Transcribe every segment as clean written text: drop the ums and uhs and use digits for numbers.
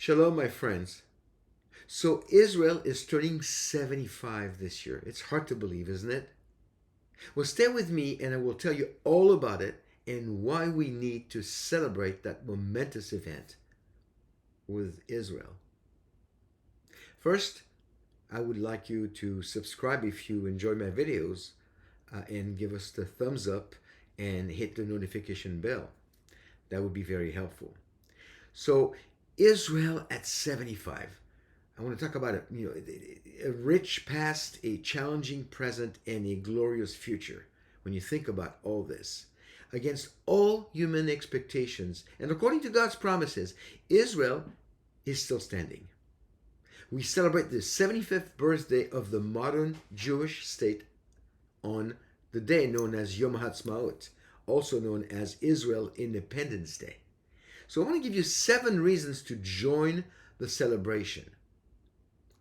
Shalom, my friends. So, Israel is turning 75 this year. It's hard to believe, isn't it? Well, stay with me and I will tell you all about it and why we need to celebrate that momentous event with Israel. First, I would like you to subscribe if you enjoy my videos and give us the thumbs up and hit the notification bell. That would be very helpful. So, Israel at 75. I want to talk about a rich past, a challenging present, and a glorious future. When you think about all this, against all human expectations, and according to God's promises, Israel is still standing. We celebrate the 75th birthday of the modern Jewish state on the day known as Yom HaTzmaut, also known as Israel Independence Day. So I want to give you 7 reasons to join the celebration.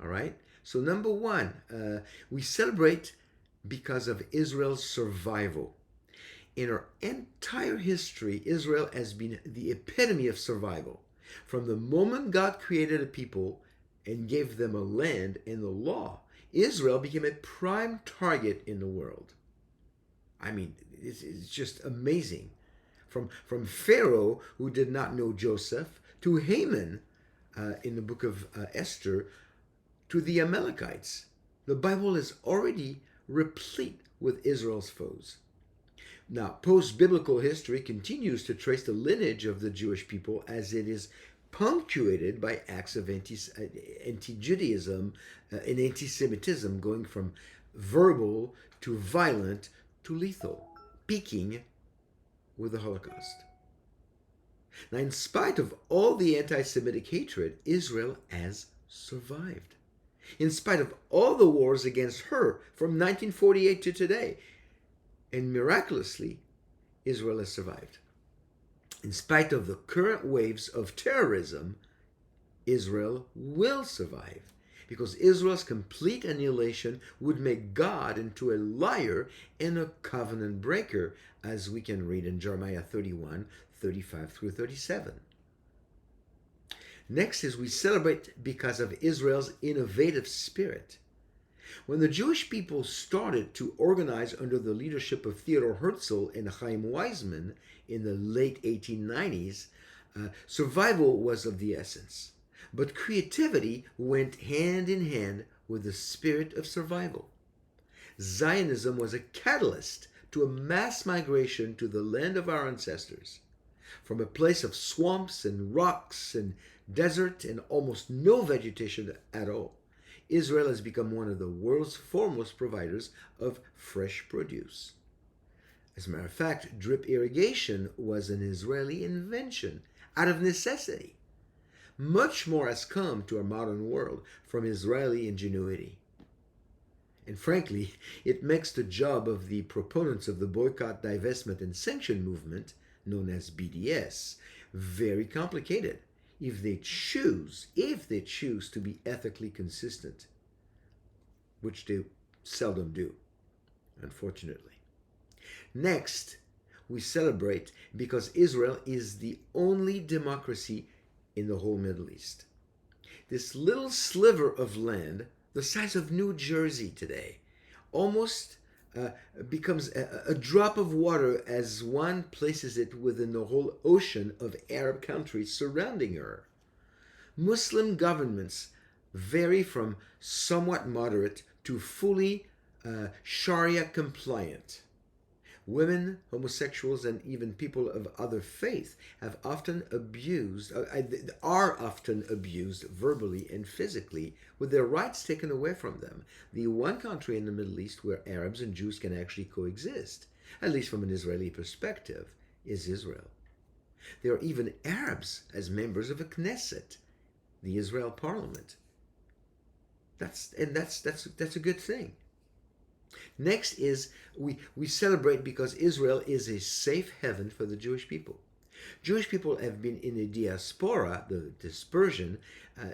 All right? So number 1, we celebrate because of Israel's survival. In our entire history, Israel has been the epitome of survival. From the moment God created a people and gave them a land and the law, Israel became a prime target in the world. I mean, it's just amazing. From Pharaoh, who did not know Joseph, to Haman in the book of Esther, to the Amalekites. The Bible is already replete with Israel's foes. Now, post-biblical history continues to trace the lineage of the Jewish people as it is punctuated by acts of anti-Judaism and anti-Semitism, going from verbal to violent to lethal, peaking with the Holocaust. Now, in spite of all the anti-Semitic hatred, Israel has survived. In spite of all the wars against her from 1948 to today, and miraculously, Israel has survived. In spite of the current waves of terrorism, Israel will survive, because Israel's complete annihilation would make God into a liar and a covenant breaker, as we can read in Jeremiah 31:35 through 37. Next is we celebrate because of Israel's innovative spirit. When the Jewish people started to organize under the leadership of Theodor Herzl and Chaim Weizmann in the late 1890s, survival was of the essence. But creativity went hand in hand with the spirit of survival. Zionism was a catalyst to a mass migration to the land of our ancestors. From a place of swamps and rocks and desert and almost no vegetation at all, Israel has become one of the world's foremost providers of fresh produce. As a matter of fact, drip irrigation was an Israeli invention out of necessity. Much more has come to our modern world from Israeli ingenuity. And frankly, it makes the job of the proponents of the boycott, divestment, and sanction movement, known as BDS, very complicated if they choose to be ethically consistent, which they seldom do, unfortunately. Next, we celebrate because Israel is the only democracy in the whole Middle East. This little sliver of land, the size of New Jersey today, almost becomes a drop of water as one places it within the whole ocean of Arab countries surrounding her. Muslim governments vary from somewhat moderate to fully Sharia compliant. Women, homosexuals, and even people of other faith are often abused verbally and physically, with their rights taken away from them. The one country in the Middle East where Arabs and Jews can actually coexist, at least from an Israeli perspective, is Israel. There are even Arabs as members of a Knesset, the Israel parliament. That's a good thing. Next is we celebrate because Israel is a safe haven for the Jewish people. Jewish people have been in a diaspora, the dispersion,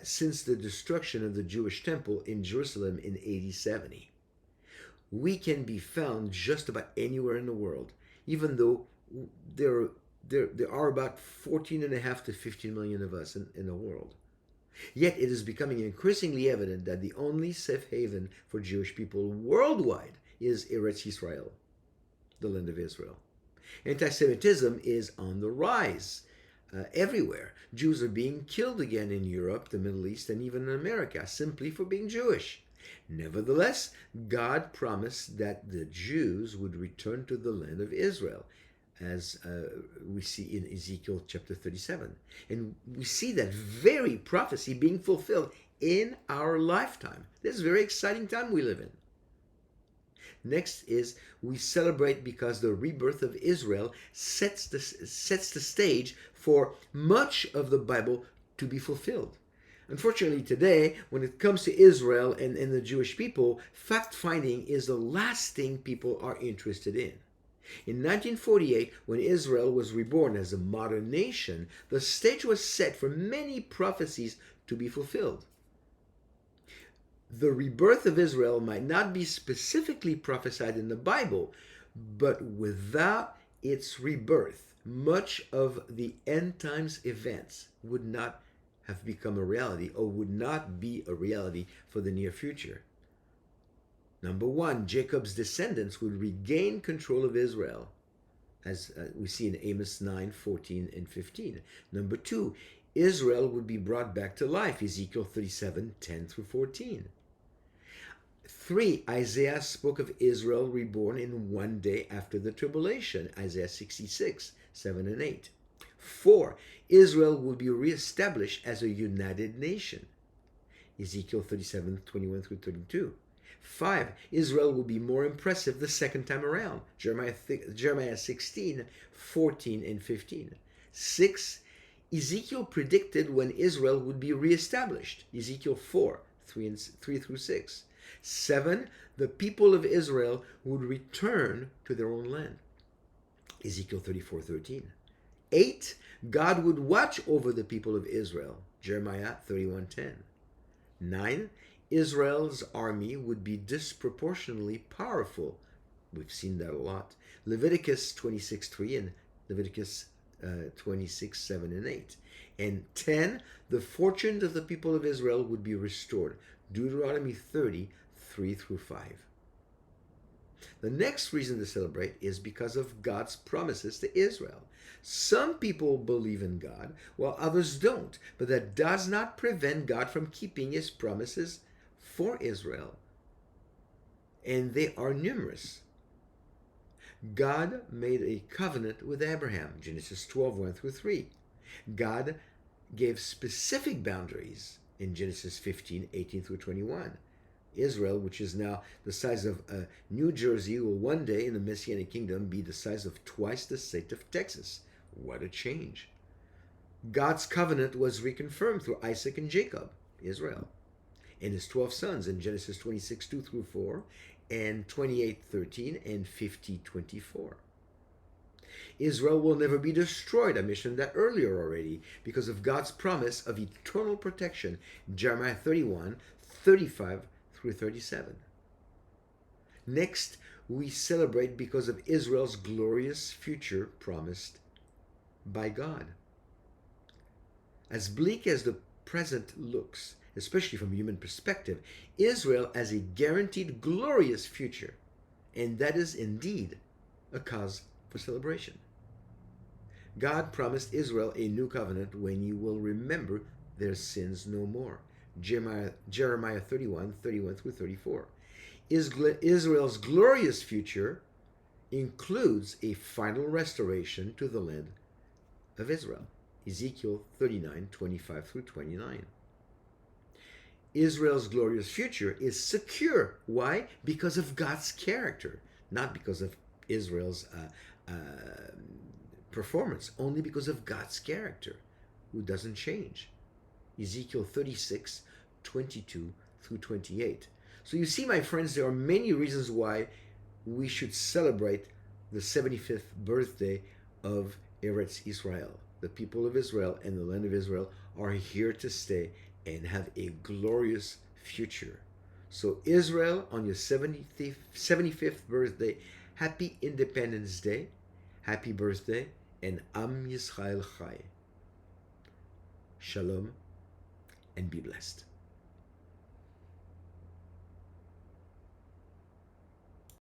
since the destruction of the Jewish temple in Jerusalem in AD 70. We can be found just about anywhere in the world, even though there are about 14.5 to 15 million of us in the world. Yet it is becoming increasingly evident that the only safe haven for Jewish people worldwide is Eretz Yisrael, the land of Israel. Antisemitism is on the rise everywhere. Jews are being killed again in Europe, the Middle East, and even in America simply for being Jewish. Nevertheless, God promised that the Jews would return to the land of Israel, as we see in Ezekiel chapter 37. And we see that very prophecy being fulfilled in our lifetime. This is a very exciting time we live in. Next is we celebrate because the rebirth of Israel sets the stage for much of the Bible to be fulfilled. Unfortunately, today, when it comes to Israel and the Jewish people, fact-finding is the last thing people are interested in. In 1948, when Israel was reborn as a modern nation, the stage was set for many prophecies to be fulfilled. The rebirth of Israel might not be specifically prophesied in the Bible, but without its rebirth, much of the end times events would not have become a reality or would not be a reality for the near future. Number one, Jacob's descendants would regain control of Israel, as we see in Amos 9, 14, and 15. Number two, Israel would be brought back to life, Ezekiel 37, 10 through 14. 3. Isaiah spoke of Israel reborn in one day after the tribulation, Isaiah 66, 7 and 8. 4. Israel will be reestablished as a united nation, Ezekiel 37, 21 through 32. 5. Israel will be more impressive the second time around, Jeremiah 16, 14 and 15. 6. Ezekiel predicted when Israel would be reestablished, Ezekiel 4, 3 through 6. 7. The people of Israel would return to their own land, Ezekiel 34:13. 8. God would watch over the people of Israel, Jeremiah 31:10. 9. Israel's army would be disproportionately powerful. We've seen that a lot. Leviticus 26:3 and Leviticus 26:7 and 8. And 10. The fortunes of the people of Israel would be restored, Deuteronomy 30:3 through 5. The next reason to celebrate is because of God's promises to Israel. Some people believe in God, while others don't, but that does not prevent God from keeping his promises for Israel. And they are numerous. God made a covenant with Abraham, Genesis 12, 1 through 3. God gave specific boundaries in Genesis 15, 18 through 21. Israel, which is now the size of New Jersey, will one day in the Messianic kingdom be the size of twice the state of Texas. What a change. God's covenant was reconfirmed through Isaac and Jacob, Israel, and his 12 sons in Genesis 26, 2 through 4, and 28, 13, and 50, 24. Israel will never be destroyed. I mentioned that earlier already, because of God's promise of eternal protection, Jeremiah 31, 35 through 37. Next, we celebrate because of Israel's glorious future promised by God. As bleak as the present looks, especially from a human perspective, Israel has a guaranteed glorious future, and that is indeed a cause for celebration. God promised Israel a new covenant when you will remember their sins no more. Jeremiah 31, 31 through 34. Israel's glorious future includes a final restoration to the land of Israel. Ezekiel 39, 25 through 29. Israel's glorious future is secure. Why? Because of God's character, not because of Israel's performance, only because of God's character, who doesn't change. Ezekiel 36, 22 through 28. So you see, my friends, there are many reasons why we should celebrate the 75th birthday of Eretz Yisrael. The people of Israel and the land of Israel are here to stay and have a glorious future. So Israel, on your 75th birthday, happy Independence Day, happy birthday, and Am Yisrael Chai. Shalom and be blessed.